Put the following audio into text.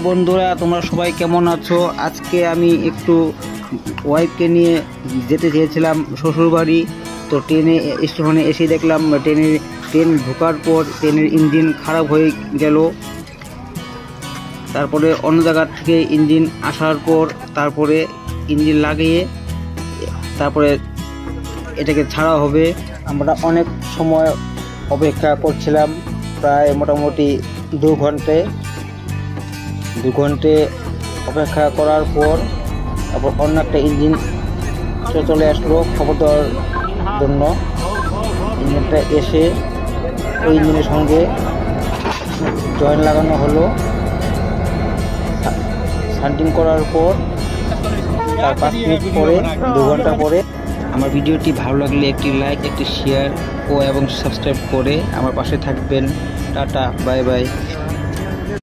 বন্ধুরা, তোমরা সবাই কেমন আছো? আজকে আমি একটু ওয়াইফকে নিয়ে যেতে চেয়েছিলাম শ্বশুরবাড়ি। তো স্টেশনে এসে দেখলাম ট্রেন ঢোকার পর ট্রেনের ইঞ্জিন খারাপ হয়ে গেল। তারপরে অন্য জায়গা থেকে ইঞ্জিন আসার পর তারপরে ইঞ্জিন লাগিয়ে তারপরে এটাকে ছাড়া হবে। আমরা অনেক সময় অপেক্ষা করছিলাম, প্রায় মোটামুটি 2 ঘন্টা অপেক্ষা করার পর তারপর অন্য একটা ইঞ্জিন চলে আসলো খবর দেওয়ার জন্য। ইঞ্জিনটা এসে ওই ইঞ্জিনের সঙ্গে জয়েন্ট লাগানো হলো। শান্টিং করার পর তার 5 মিনিট পরে 2 ঘন্টা পরে। আমার ভিডিওটি ভালো লাগলে একটি লাইক, একটি শেয়ার এবং সাবস্ক্রাইব করে আমার পাশে থাকবেন। Tata, bye bye.